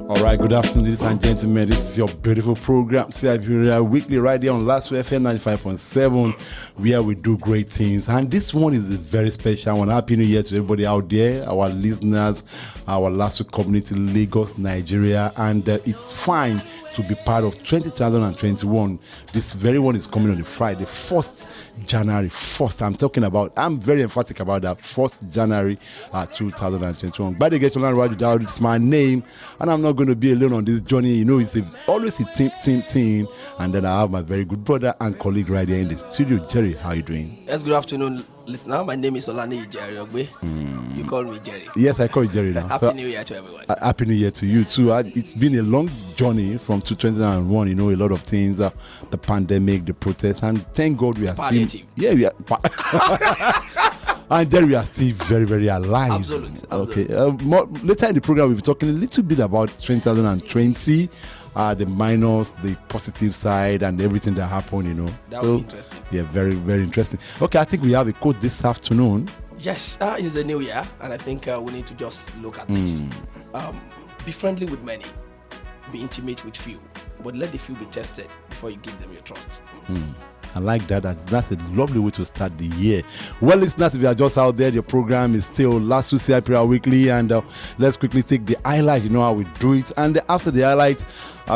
All right, good afternoon, ladies and gentlemen. This is your beautiful program, Cippr Weekly, right here on Last FM 95.7, where we do great things. And this one is a very special one. Happy New Year to everybody out there, our listeners, our Last Week community, Lagos, Nigeria. And it's fine to be part of 2021. This very one is coming on the Friday, 1st January 1st. I'm very emphatic about that, 1st January 2021. By the way, it's my name, and I'm not going to be alone on this journey. You know, it's always a team. And then I have my very good brother and colleague right here in the studio. Jerry, how are you doing? Yes, good afternoon, listener. My name is Olani Jerry Ogbe. You call me Jerry. Yes, I call you Jerry now. Happy New Year to everyone. Happy New Year to you too. It's been a long journey from 2001. You know, a lot of things, the pandemic, the protests, and thank God we are Palliative. still. Yeah, we are. And then we are still very, very alive. Absolutely. Okay. Later in the program, we'll be talking a little bit about 2020, the minus, the positive side, and everything that happened. You know, that will be interesting. Yeah, very, very interesting. Okay, I think we have a quote this afternoon. Yes, it's a new year, and I think we need to just look at this. Be friendly with many, be intimate with few, but let the few be tested before you give them your trust. I like that. That's a lovely way to start the year. Well, listeners, if you are just out there, the program is still Last Week Cippr Weekly, and let's quickly take the highlight. You know how we do it, and after the highlight,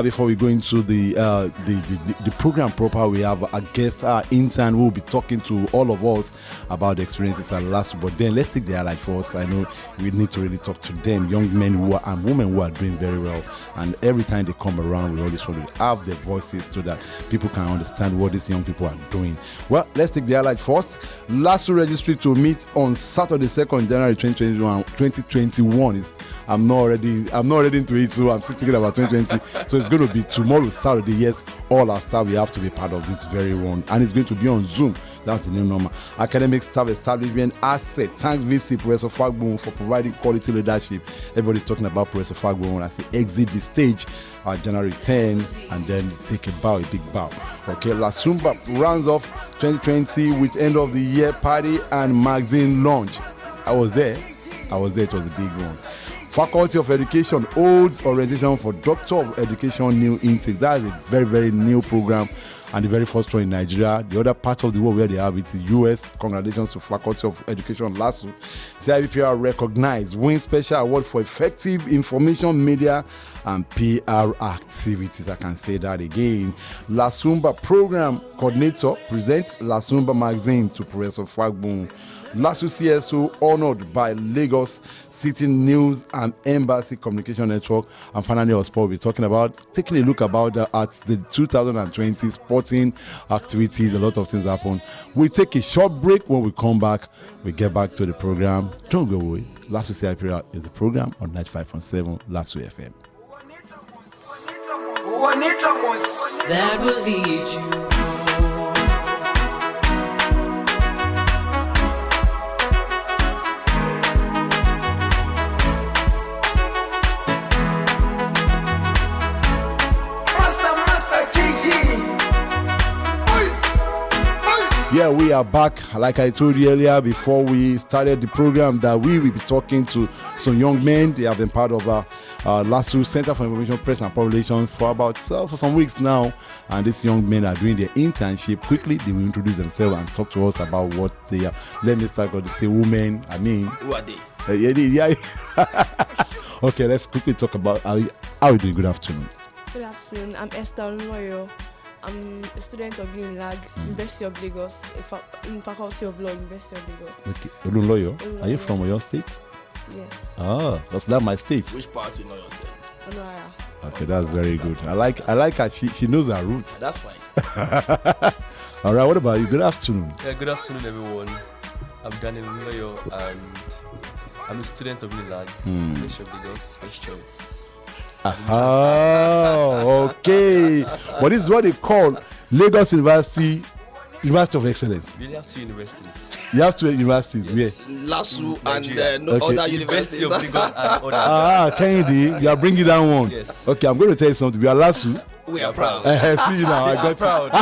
before we go into the program proper, we have a guest intern who will be talking to all of us about the experiences at Last Week. But then let's take the highlight first. I know we need to really talk to them, young men and women who are doing very well. And every time they come around, we always want to have their voices so that people can understand what these young people are doing. Well, let's take the highlight first. Last Week registry to meet on Saturday, 2nd January 2021. I'm not already into it, so I'm still thinking about 2020. So it's going to be tomorrow, Saturday. Yes, all our staff, we have to be part of this very one. And it's going to be on Zoom. That's the new normal. Academic staff establishment asset. Thanks, VC Professor Fagbon, for providing quality leadership. Everybody's talking about Professor Fagbon. I say exit the stage January 10 and then take a big bow. Okay, La Sumba rounds off 2020 with end of the year party and magazine launch. I was there. It was a big one. Faculty of Education holds orientation for Doctor of Education new intake. That is a very, very new program and the very first one in Nigeria. The other part of the world where they have it is US. Congratulations to Faculty of Education last week. CIPR recognized, win special award for effective information media and PR activities. I can say that again. La Sumba program coordinator presents La Sumba magazine to Professor Fagbon. Last week CSO honored by Lagos City News and Embassy Communication Network. And finally, we'll be taking a look about at the 2020 sporting activities. A lot of things happen. We'll take a short break. When we come back, we get back to the program. Don't go away. Last Week Cippr is the program on 95.7 Last Week FM. That will lead you. Yeah, we are back. Like I told you earlier before we started the program, that we will be talking to some young men. They have been part of Last Week Center for Information, Press and Public Relations for some weeks now. And these young men are doing their internship. Quickly, they will introduce themselves and talk to us about what they are. Let me start with the say women. Who are they? Yeah. Okay, let's quickly talk about how are you doing? Good afternoon. Good afternoon. I'm Esther Olumoyo. I'm a student of UNILAG, University of Lagos, in Faculty of Law, University of Lagos. Okay, Olumoyo. Are you from Oyo State? Yes. Oh, that's not my state. Which part in Oyo State? Onuara. Okay, that's very good. I like her. She knows her roots. That's fine. All right. What about you? Good afternoon. Yeah, good afternoon, everyone. I'm Daniel Olumoyo, and I'm a student of UNILAG, University of Lagos, first choice. Okay. But this is what they call Lagos University of Excellence. We have two universities. You have two universities. Yes. Where? LASU and other universities. University of Lagos and other. Kennedy, you are bringing down one. Yes. Okay, I'm going to tell you something. We are LASU. We are proud. See you now. I got proud.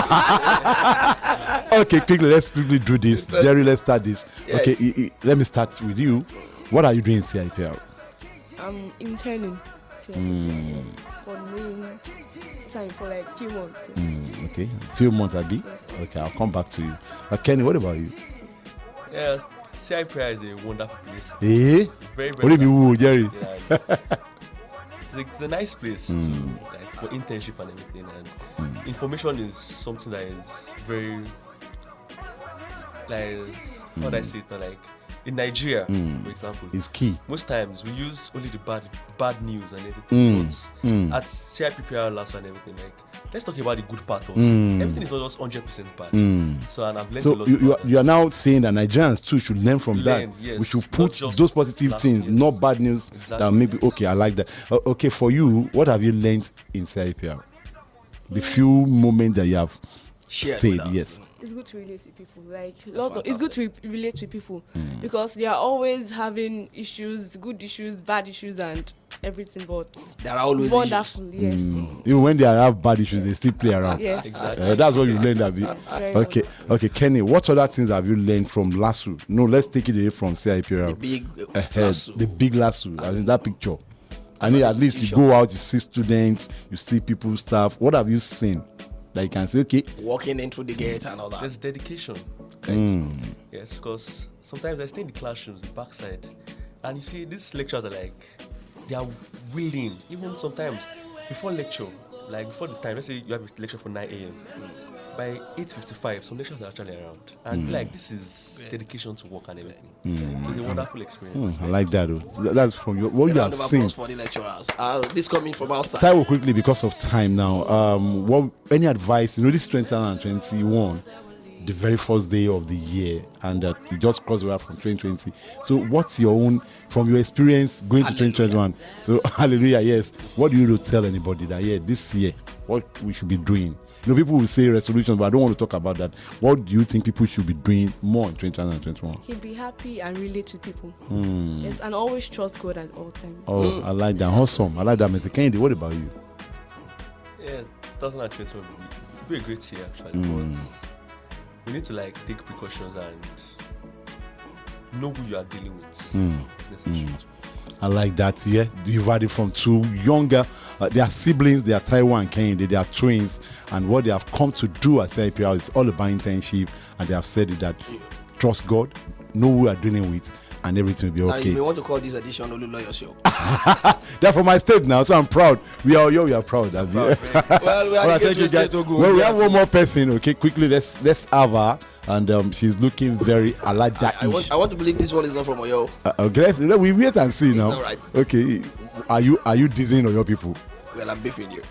Okay, let's quickly do this. Jerry, let's start this. Yes. Okay, let me start with you. What are you doing in CIPR? I'm interning. For main time for like few months. Okay, few months, Abby. Yes. Okay, I'll come back to you. Kenny, what about you? Yeah, Cippr is a wonderful place. Eh? Very, What very do you mean, Jerry? Yeah, it's a nice place to like for internship and everything, and information is something that is very like how do I say it now, like in Nigeria, for example, It's key. most times we use only the bad news and everything. But at CIPPR last and everything, like let's talk about the good part also. Everything is not just 100% bad. So and I've learned a So lot. you are now saying that Nigerians too should learn from that. Yes. We should Not put just those positive last things, years. not bad news. That Exactly, maybe yes. okay. I like that. Okay, for you, what have you learned in CIPR? The few moments that you have Shared stayed. with us. Yes. It's good to relate to people. fantastic. It's good to relate to people because they are always having issues, good issues, bad issues, and everything. But There are always it's wonderful. Yes. Even when they have bad issues, they still play around. Yes. Exactly. That's what you learned, Abby. Very Okay, okay, Kenny. What other things have you learned from LASU? No, let's take it away from CIPR. The big Ahead, lasso. the big LASU, as in that picture. I need at least you institution. go out, you see students, you see people, staff. What have you seen that you can say, okay, Walking in through the gate and all that. There's dedication, right? Yes, because sometimes I stay in the classrooms, the backside, and you see these lecturers are like, they are willing, even sometimes before lecture, like before the time, let's say you have a lecture for 9 a.m. By 8:55, some lecturers are actually around, and like this is dedication to work and everything. So it's a wonderful experience. I like that. Oh. That's from your, what you Round have of seen. applause for the lecturers. This coming from outside. Taiwo, quickly because of time now. What any advice? You know, this 2021, the very first day of the year, and you just crossed over from 2020. So, what's your own from your experience going to 2021? So, hallelujah, yes. What do you tell anybody that this year, what we should be doing? You know, people will say resolutions, but I don't want to talk about that. What do you think people should be doing more in 2021? He'll be happy and relate to people. Yes, and always trust God at all times. Oh, I like that. Awesome. I like that, Mr. Kennedy. What about you? Yeah, 2021 will be a great year actually, but we need to like take precautions and know who you are dealing with. It's necessary. I like that. Yeah, you've had it from two younger. They are siblings. They are Taiwo and Kennedy. They are twins, and what they have come to do at CIPR is all about internship. And they have said it that trust God, know who you are dealing with, and everything will be And you may okay. want to call this edition Olu Lawyer Show. They're from my state now, so I'm proud. We are proud. Abi. Well, we All are right, thank you, guys. Well, we have one more person. Okay, quickly, let's have her. And she's looking very Alaja-ish. I want to believe this one is not from Oyo. Okay, we wait and see now. all right. Okay, are you dizzying on your people? Well, I'm beefing you.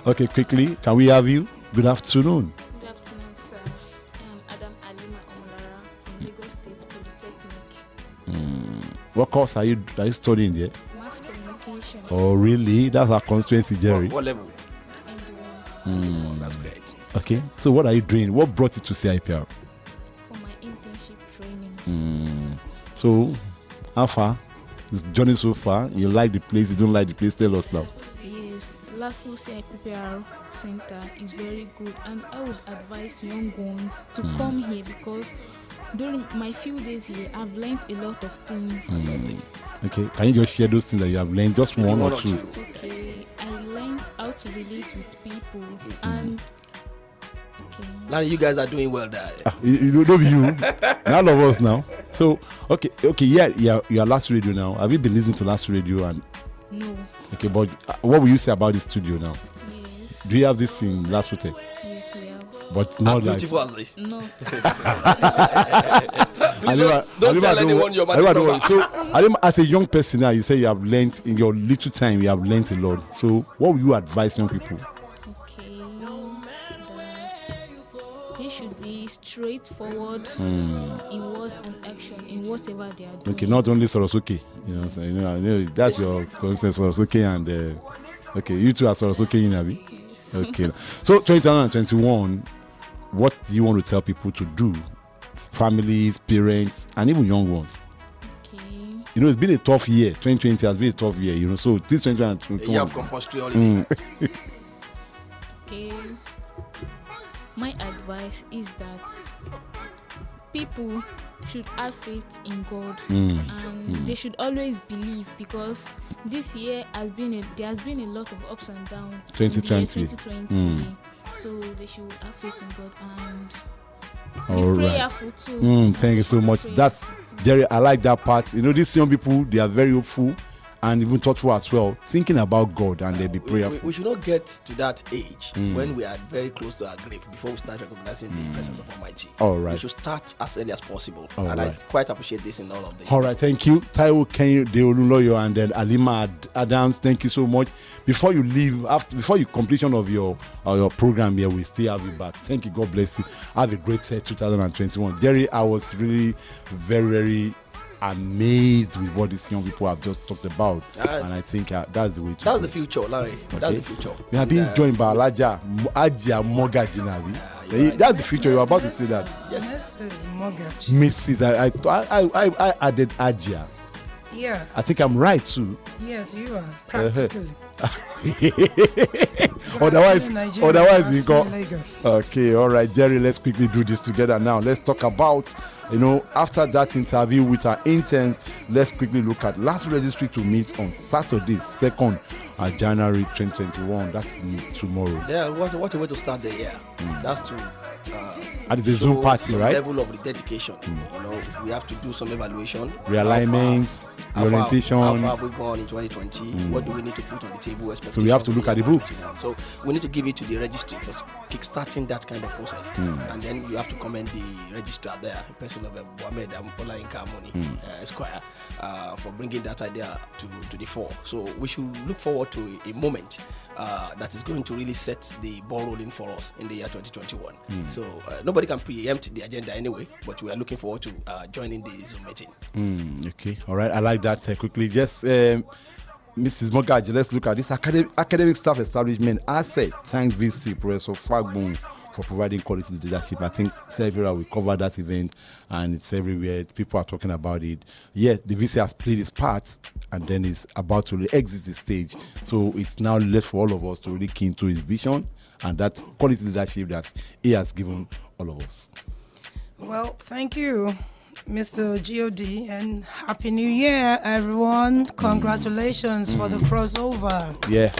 Okay, quickly, can we have you? Good afternoon. Good afternoon, sir. I'm Adam Alima Omolara from Lagos State Polytechnic. What course are you studying there? Mass communication. Oh, really? That's our constituency, Jerry. What level? And That's great. Okay, so what are you doing? What brought you to CIPR? for my internship training. So, how far? This journey so far? You like the place? You don't like the place? Tell us now. Yes, LASU CIPPR Center is very good, and I would advise young ones to come here because during my few days here, I've learned a lot of things. Okay, can you just share those things that you have learned? Just one or two. Okay, I learned how to relate with people and Now you guys are doing well there. You don't be you. None of us now. So, okay, yeah, you're Last Radio now. Have you been listening to Last Radio? And no, okay, but what will you say about the studio now? yes, Do you have this in Last Protect? yes, we have But not like. Beautiful as this. not. Don't tell anyone your money number. So, as a young person now, you say you have learned in your little time, you have learned a lot. So, what would you advise young people? Okay, that they should be straightforward in words and action in whatever they are doing. Okay, not only Sorosuke. You know, so, I know that's your concept, Sorosuke, and okay, you two are Sorosuke in Abi. Okay, so 2021, what do you want to tell people to do? Families, parents, and even young ones. Okay, You know, it's been a tough year. 2020 has been a tough year. You know, so this 2021. You have compulsory holiday. okay. My advice is that people should have faith in God, and they should always believe, because this year there has been a lot of ups and downs. 2020. 2020. So they should have faith in God and All be right. prayerful too. Thank you so much. That's Jerry. I like that part. You know, these young people, they are very hopeful and even thoughtful as well, thinking about God, and they be prayerful. We should not get to that age when we are very close to our grave before we start recognizing the presence of Almighty. All right. We should start as early as possible. All and right. I quite appreciate this in all of this. All right, thank you. Taiwo Kenyo Deoluloyo and then Alima Adams, thank you so much. Before you leave, before you completion of your program here, we still have you back. Thank you. God bless you. Have a great 2021. Jerry, I was really very, very amazed with what these young people have just talked about. Yes. And I think that's the way to That's go. the future, Larry. That's the future. We have been joined by Alaja Ajia Mogajinavi. That's the future. You're about to say that. Yes. Mrs. Mortgage. Mrs. I added Ajia. Yeah. I think I'm right too. Yes, you are. Practically. Otherwise we go. Lagos. Okay, all right, Jerry, let's quickly do this together now. Let's talk about, after that interview with our interns, let's quickly look at last registry to meet on Saturday, 2nd January 2021. That's tomorrow. Yeah, what a way to start the year. That's to At the Zoom party, some right? level of dedication. We have to do some evaluation. Realignments, orientation. How far have we gone in 2020? What do we need to put on the table? So we have to look at the books. So we need to give it to the registry for kickstarting that kind of process. And then you have to commend the registrar there, in person of Mohamed Olayinka Amoni, Esquire, for bringing that idea to the fore. So we should look forward to a moment that is going to really set the ball rolling for us in the year 2021. So nobody can preempt the agenda anyway, but we are looking forward to joining the Zoom meeting. Okay, all right. I like that quickly. Yes, Mrs. Mogaji, let's look at this academic staff establishment asset. Thanks VC Professor Fagbon for providing quality leadership. I think several will cover that event, and it's everywhere. People are talking about it. Yeah, the VC has played its part, and then it's about to exit the stage. So it's now left for all of us to really key into his vision and that quality leadership that he has given all of us. Well, thank you, Mr. God, and Happy New Year, everyone. Congratulations for the crossover. Yeah.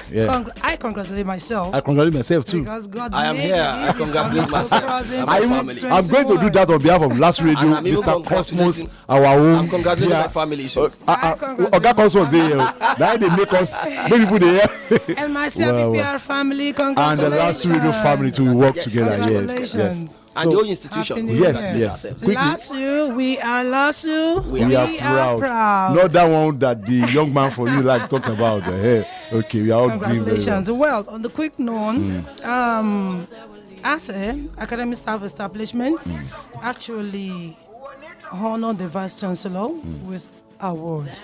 I congratulate myself. I congratulate myself too. Because God I am made here. it I easy for congratulate me to myself. cross into I'm going to do that on behalf of Last Radio, And I'm even Mr. Cosmos, congratulating- our own. I'm congratulating my family. So Oga Cosmos there. Now they make us, make people there. And my Well, CPR family, And congratulations. the Last Radio family to work Yes, together. Yes. Congratulations. and So- the whole institution. Happy we New Yes, Year. congratulate yes. ourselves. Quickly. Lasu, we are Lasu. We We are proud. Not that one that the young man for you like talking about. Okay, we are all doing very well. Congratulations. Well, on the quick note, ASE, Academic Staff Establishments, actually honored the Vice Chancellor with award.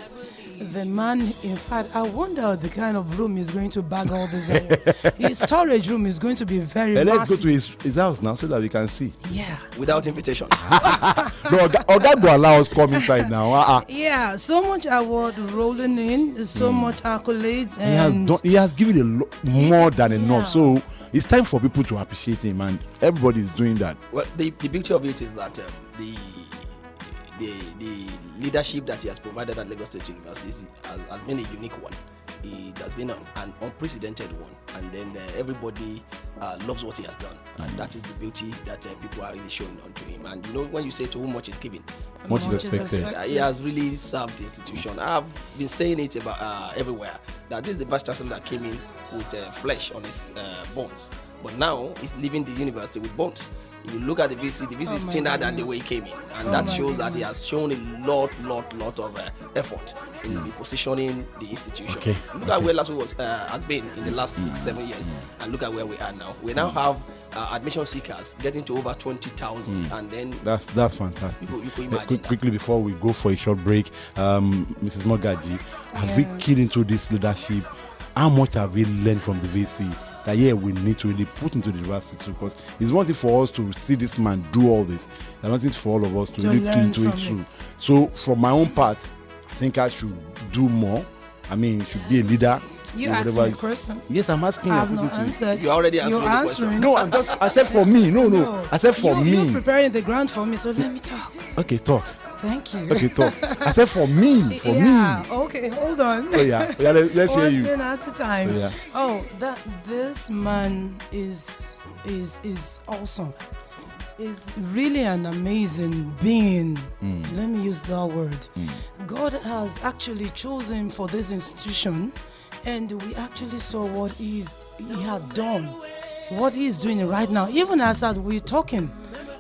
The man, in fact, I wonder the kind of room he's going to bag all this up. His storage room is going to be very Let's go massive. to his house now so that we can see. Yeah. Without invitation. No, Oga go allow us come inside now. Yeah, so much award rolling in, so much accolades, and He has given more than enough. So it's time for people to appreciate him, and everybody is doing that. Well, the beauty of it is that the leadership that he has provided at Lagos State University has been a unique one. It has been an unprecedented one, and then everybody loves what he has done, and that is the beauty that people are really showing onto him. And when you say to whom much is given, Much is expected. he has really served the institution. I've been saying it about everywhere that this is the vice chancellor that came in with flesh on his bones, but now he's leaving the university with bones. If you look at the VC is thinner than the way he came in, and that shows that he has shown a lot of effort in repositioning the institution. Okay. Look at where Lasso has been in the last 6-7 years, and look at where we are now. We now have admission seekers getting to over 20,000, and then That's fantastic. You could imagine Quickly before we go for a short break, Mrs. Mogaji, have we keyed into this leadership? How much have we learned from the VC? That we need to really put into the university, because it's one thing for us to see this man do all this. There's nothing for all of us to really key into it too. So from my own part, I think I should do more. I mean, should be a leader. You asked me a question. Yes, I'm asking. I have not answered. You already answered You're the question. answering. No, I said for me. No. I said for me. You're preparing the ground for me, so let me talk. Okay, talk. Thank you. Okay, talk. I said for me. For yeah. me. Okay, hold on. Oh yeah. Let's hear One you. thing at a time. Oh, yeah. Oh, this man is awesome. Is really an amazing being. Let me use that word. God has actually chosen for this institution, and we actually saw what he had done, what he is doing right now. Even as we're talking,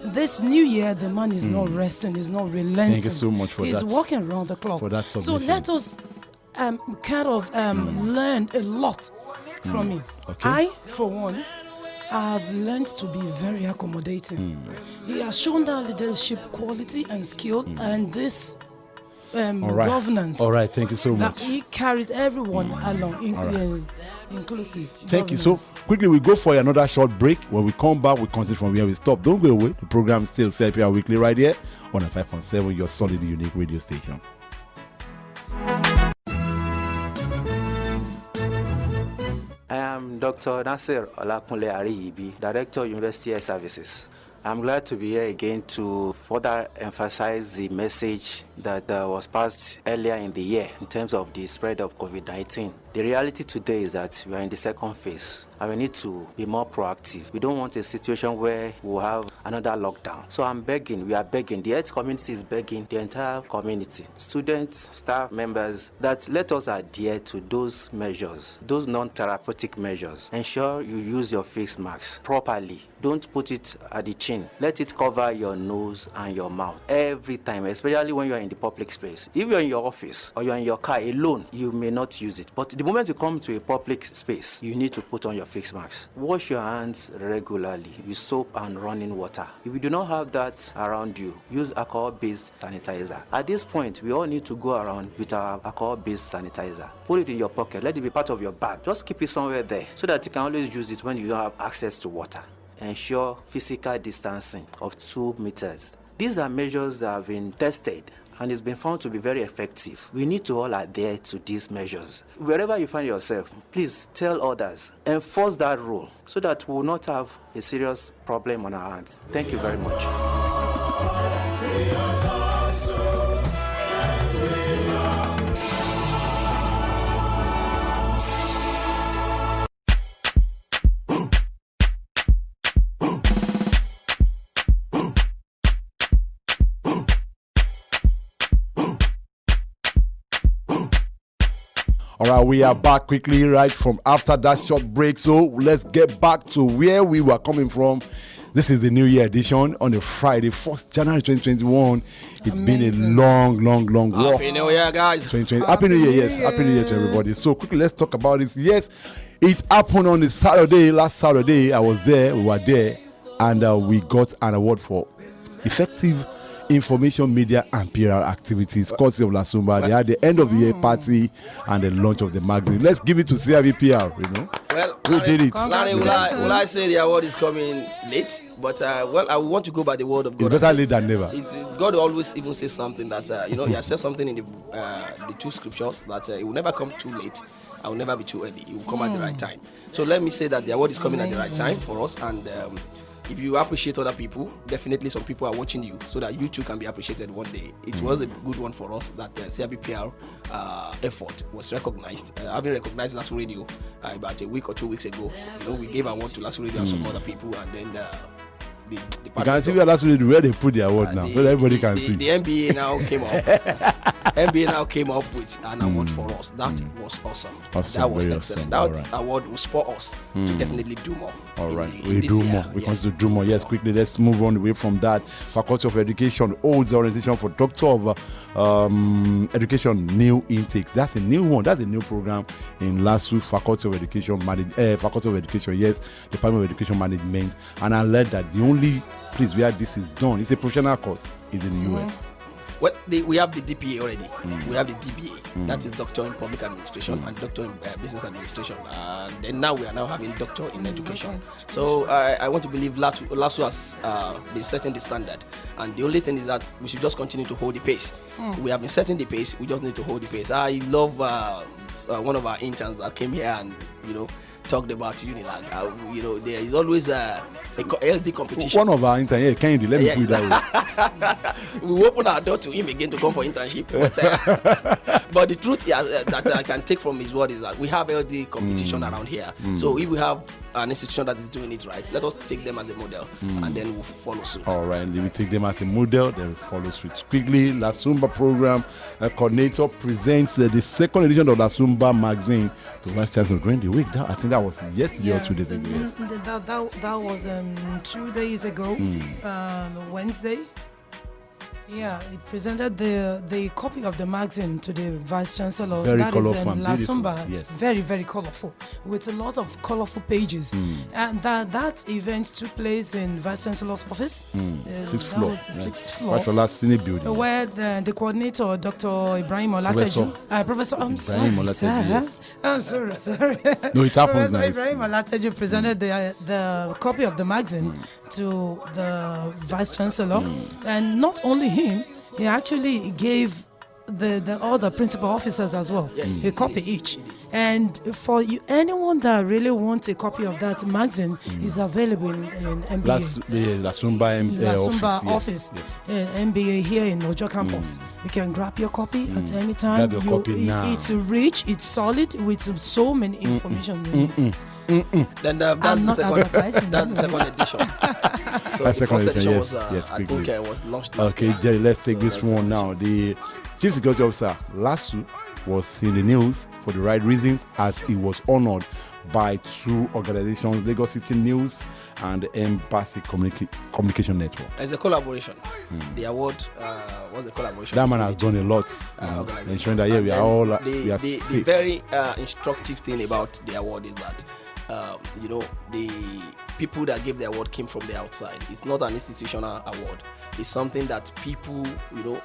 this new year, the man is not resting, he's not relenting. Thank you so much for he's that. He's working around the clock. For that so submission. let us learn a lot from him. Okay. I, for one, have learned to be very accommodating. He has shown that leadership quality and skill and this governance. All right, thank you so that much. he carries everyone along, inclusive. Thank you. So quickly, we go for another short break. When we come back, we continue from where we stop. Don't go away. The program is still Cippr Weekly right here on a 5.7, your solid, unique radio station. I am Dr. Nasir Olakunle Ariyibi, Director of University Health Services. I'm glad to be here again to further emphasize the message that was passed earlier in the year in terms of the spread of COVID-19. The reality today is that we are in the second phase and we need to be more proactive. We don't want a situation where we'll have another lockdown. So we are begging, the health community is begging the entire community, students, staff members, that let us adhere to those measures, those non-therapeutic measures. Ensure you use your face mask properly. Don't put it at the chin. Let it cover your nose and your mouth every time, especially when you're in the public space. If you're in your office or you're in your car alone, you may not use it. But the moment you come to a public space, you need to put on your face mask. Wash your hands regularly with soap and running water. If you do not have that around you, use alcohol-based sanitizer. At this point, we all need to go around with our alcohol-based sanitizer. Put it in your pocket. Let it be part of your bag. Just keep it somewhere there so that you can always use it when you don't have access to water. Ensure physical distancing of 2 meters. These are measures that have been tested and it's been found to be very effective. We need to all adhere to these measures. Wherever you find yourself, please tell others, enforce that rule so that we will not have a serious problem on our hands. Thank you very much. All right, we are back quickly right from after that short break. So let's get back to where we were coming from. This is the New Year edition on a Friday, 1st January 2021. It's been a long walk. Happy New Year, guys. 2020. Happy New Year, yes. Happy New Year to everybody. So quickly, let's talk about this. Yes, it happened on the Saturday. Last Saturday, I was there. We were there. And we got an award for effective information media and PR activities, courtesy of Lasumba. They had the end of the year party and the launch of the magazine. Let's give it to CRVPR, you know. Well, we did it. Larry, will I say the award is coming late? But well, I want to go by the word of God. It's better late than never. God always even says something that He has said something in the two scriptures that it will never come too late. I will never be too early. It will come at the right time. So let me say that the award is coming at the right time for us. And if you appreciate other people, definitely some people are watching you so that you too can be appreciated one day. It was a good one for us that CRBPR effort was recognized. Having recognized Lasso Radio about a week or 2 weeks ago, we gave award to Lasso Radio and some other people, and then you can see where they put the award now, so everybody can see. The NBA now came up. NBA now came up with an award for us. That was awesome. That was excellent. Awesome. That award will spur us to definitely do more. All right, we do more. We continue to do more. Yes, quickly, let's move on away from that. Faculty of Education holds the orientation for Doctor of Education new intakes. That's a new one. That's a new program in LASU, Faculty of Education Faculty of Education. Yes, Department of Education Management. And I learned that the only place where this is done, it's a professional course, is in the US. Well, we have the DPA already. We have the DBA. That is Doctor in Public Administration and Doctor in Business Administration. And then now we are now having Doctor in Education. So I want to believe LASU has been setting the standard. And the only thing is that we should just continue to hold the pace. We have been setting the pace. We just need to hold the pace. I love one of our interns that came here and talked about Unilag. There is always a healthy competition. One of our interns, yeah, can you let me put it that way? We open our door to him again to come for internship. But the truth that I can take from his word is that we have healthy competition around here. So if we have an institution that is doing it right, let us take them as a model and then we'll follow suit. All right, we take them as a model, then we'll follow suit quickly. La Sumba program coordinator presents the second edition of La Sumba magazine to Vice Chancellor during the week. I think that was yesterday or 2 days ago. Yes. That was 2 days ago, Wednesday. Yeah, he presented the copy of the magazine to the Vice Chancellor. Very that colorful is La Sumba. Yes. Very, very colorful, with a lot of colorful pages. And that event took place in Vice Chancellor's office. Sixth floor. Was the sixth floor. Building. Where the coordinator, Dr. Ibrahim Olateju, Professor, I'm sorry, No, it happens. Professor Ibrahim Olateju presented the copy of the magazine to the Vice Chancellor, and not only him, he actually gave the other principal officers as well a copy each. And for anyone that really wants a copy of that magazine, is available in MBA. La Sumba office. MBA here in Ojo campus. You can grab your copy at any time. It's rich, it's solid, with so many information in it. Then that's the second edition. So the first edition was, I think, was launched last year. Jerry, let's take this one now. The Chief Security Officer, Lasu, was in the news for the right reasons, as he was honored by two organizations, Lagos City News and the Embassy Communication Network. It's a collaboration. The award was a collaboration. That man has done a lot, ensuring that we are all the very instructive thing about the award is that the people that gave the award came from the outside. It's not an institutional award. It's something that people,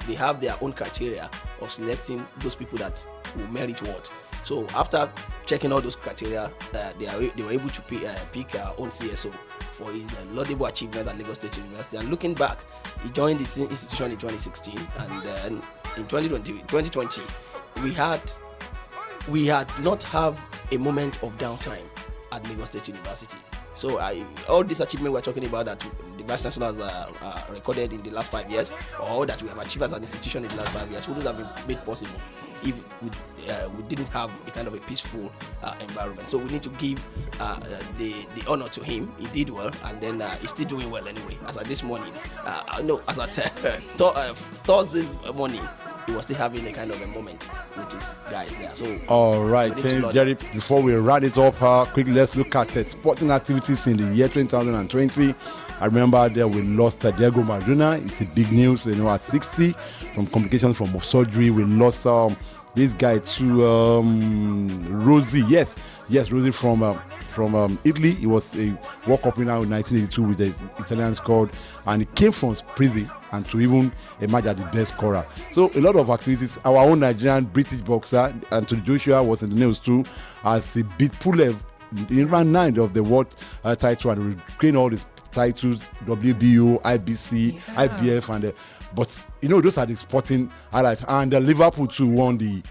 they have their own criteria of selecting those people that will merit what. So after checking all those criteria, they were able to pick our own CSO for his laudable achievement at Lagos State University. And looking back, he joined this institution in 2016, and then in 2020, we had not have a moment of downtime at Lagos State University. So all this achievement we're talking about that the Vice Chancellor has recorded in the last 5 years, or that we have achieved as an institution in the last 5 years, would have been made possible if we didn't have a kind of a peaceful environment. So we need to give the honor to him. He did well, and then he's still doing well anyway. As at this morning, Thursday morning, he was still having a kind of a moment with his guys there. So all right, Jerry, before we round it up, quickly let's look at sporting activities in the year 2020. I remember there we lost Diego Maradona. It's a big news, at 60 from complications from surgery. We lost this guy to Rosie. Yes, Rosie from Italy. He was a World Cup winner in 1982 with the Italian squad, and he came from prison and to even emerge as the best scorer. So a lot of activities. Our own Nigerian British boxer Anthony Joshua was in the news too, as he beat Pulev in round 9 of the world title and regained all these titles: WBO, IBC, IBF, and but those are the sporting highlights. And Liverpool too won the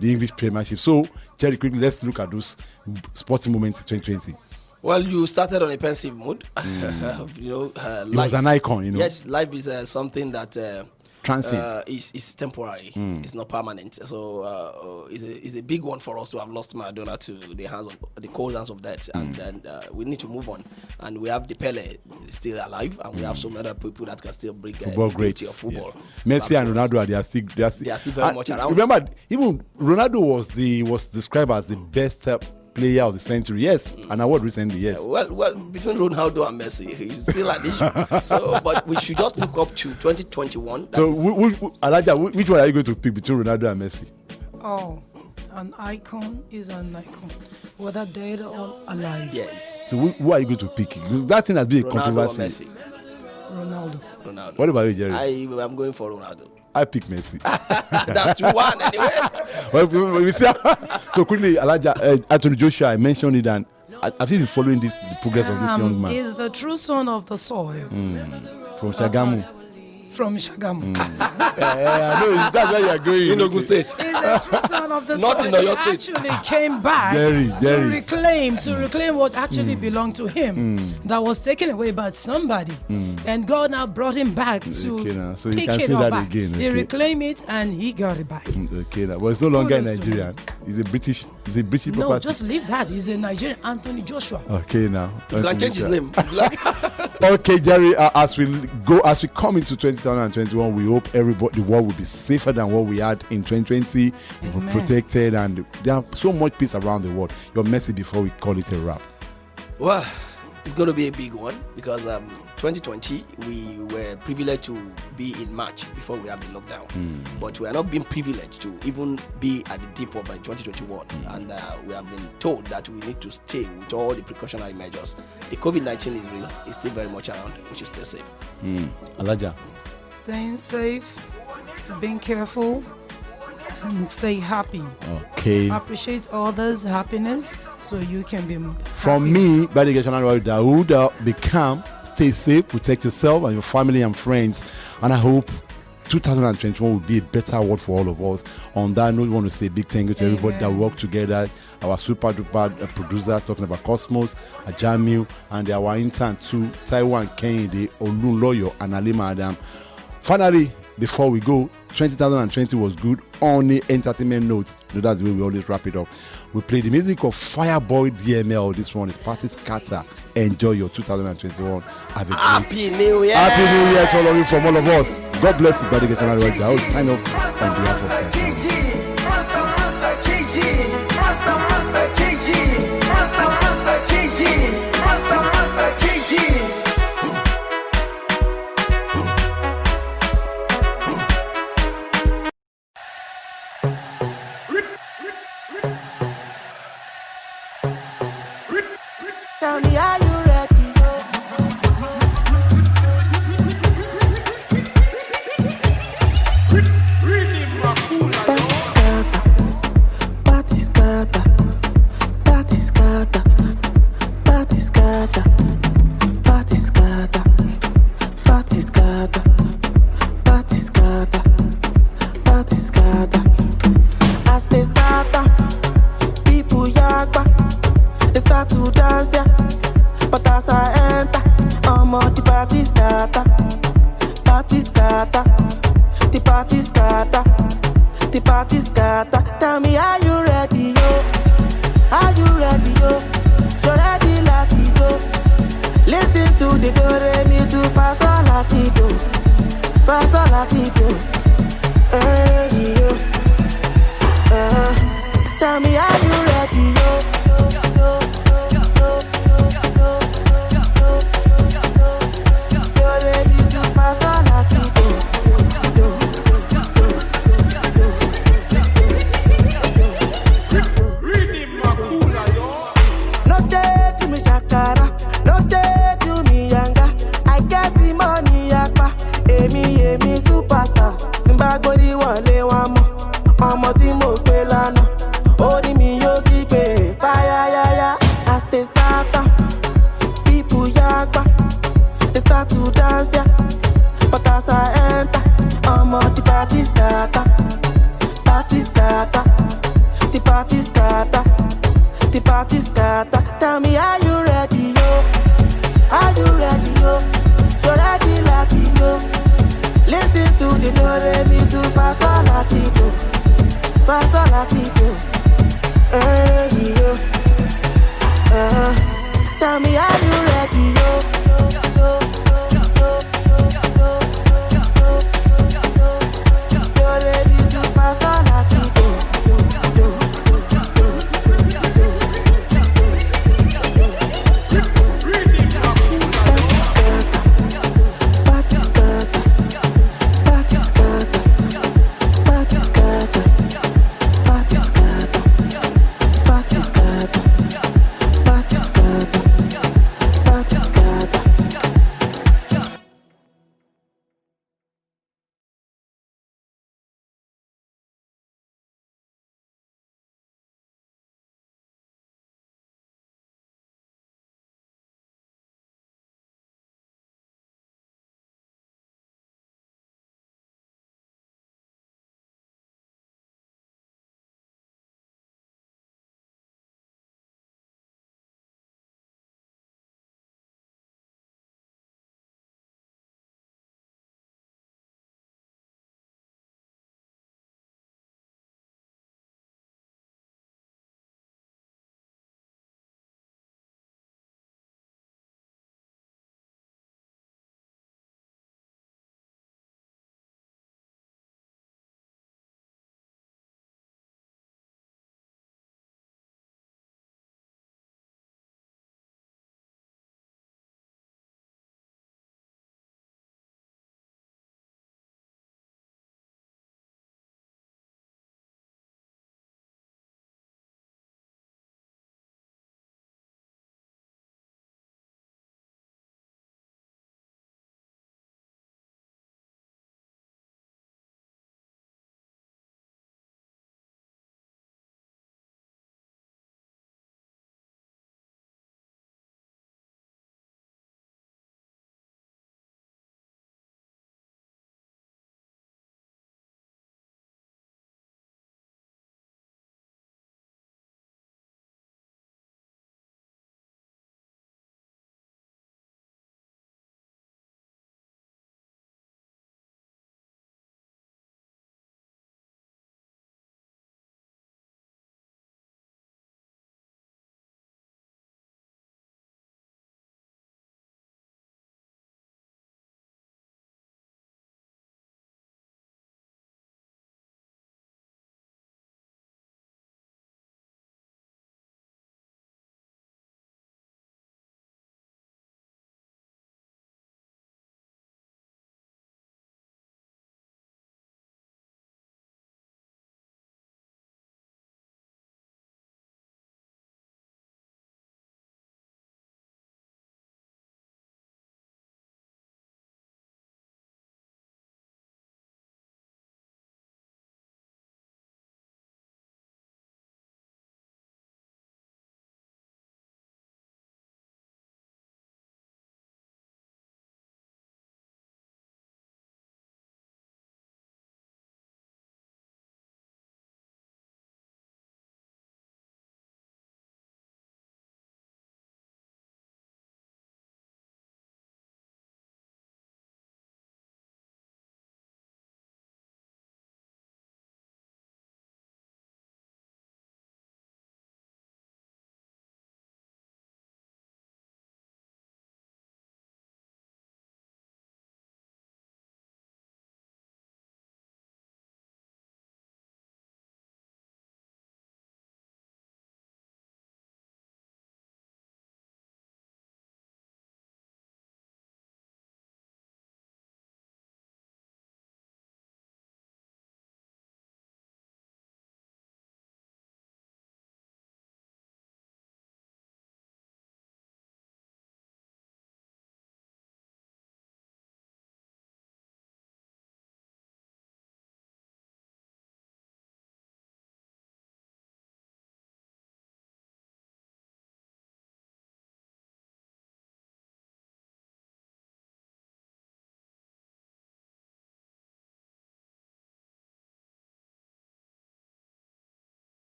English Premiership. So Jerry, quickly let's look at those sporting moments in 2020. Well, you started on a pensive mood. He was an icon, Yes, life is something that transit is temporary. It's not permanent. So it's a big one for us to have lost Maradona to the cold hands of death, and then we need to move on. And we have the Pele still alive, and we have some other people that can still bring football greats of football. Yes. Messi and Ronaldo they are still very much around. Remember, even Ronaldo was described as the best player of the century, yes, an award recently, yes. Well, between Ronaldo and Messi, he's still an issue. So, but we should just look up to 2021. So, Elijah, which one are you going to pick between Ronaldo and Messi? Oh, an icon is an icon, whether dead or alive. Yes. So, who are you going to pick? Because that thing has been a controversy. Messi? Ronaldo. What about you, Jerry? I'm going for Ronaldo. I pick Messi. That's 2-1 anyway. We see. So quickly, Elijah, Anthony Joshua, I mentioned it, and have you been following the progress of this young man? He's the true son of the soil. From Shagamu. from Shagamu. I know that's where you are going. In Ogun State. He's the true son of the Not sun. in Oyo He State. actually came back Jerry. to reclaim what actually belonged to him that was taken away by somebody. And God now brought him back to Okay, now. So you pick can it say up that back. again. He Okay. reclaimed it and he got it back. Okay, now. But it's no longer Kudos to Nigerian. He's a British. He's a British No, property. just leave that. He's a Nigerian Anthony Joshua. Okay, now. You can change his name. Okay, Jerry. As we come into 2021, we hope everybody, the world will be safer than what we had in 2020. We'll be Amen. protected, and there are so much peace around the world. Your message before we call it a wrap. Well, it's going to be a big one because 2020 we were privileged to be in March before we have the lockdown, but we are not being privileged to even be at the depot by 2021, and we have been told that we need to stay with all the precautionary measures. The COVID-19 is real; it's still very much around. We should stay safe. Alaja. Staying safe, being careful, and stay happy. Okay. Appreciate others' happiness so you can be From happy. me, by the Dawood, Dawood, be calm, stay safe, protect yourself and your family and friends. And I hope 2021 will be a better world for all of us. On that note, we want to say a big thank you to everybody that worked together. Our super duper producer talking about Cosmos, Ajamil, and our intern too, Taiwan Kennedy, Olunloyo, and Alima Adam. Finally, before we go, 2020 was good on the entertainment note. You know, that's the way we always wrap it up. We play the music of Fireboy DML. This one is Party Scatter. Enjoy your 2021. Have a great Happy New Year! Happy New Year to all of you from all of us. God bless you, Buddy. I will sign off on behalf of Station. Tell me, are you ready? Party scatter, party scatter, party scatter, party scatter, party scatter, party scatter, party scatter. As they start up, people yakba. They start to dance, yeah. But as I enter, I'm on the party scatter, party scatter, the party scatter, the party scatter. Tell me, are you ready, yo? Are you ready, yo? You're ready, latido. Listen to the do re mi do fa sol latido, fa sol latido. Ready, yo. Tell me, are you ready, yo? Ọmọ tí mo pè lánàá, orí mi yóò gbígbé fáyáyáyá. As they start up, people yakba, they start to dance, yeah. But as I enter, I'm on the party scatter, party scatter, the party scatter, the party scatter. Tell me, are you ready, yo? Are you ready, yo? You're ready, latido. Listen to the do re mi do fa sol latido, fa sol latido. Yo. Tell me,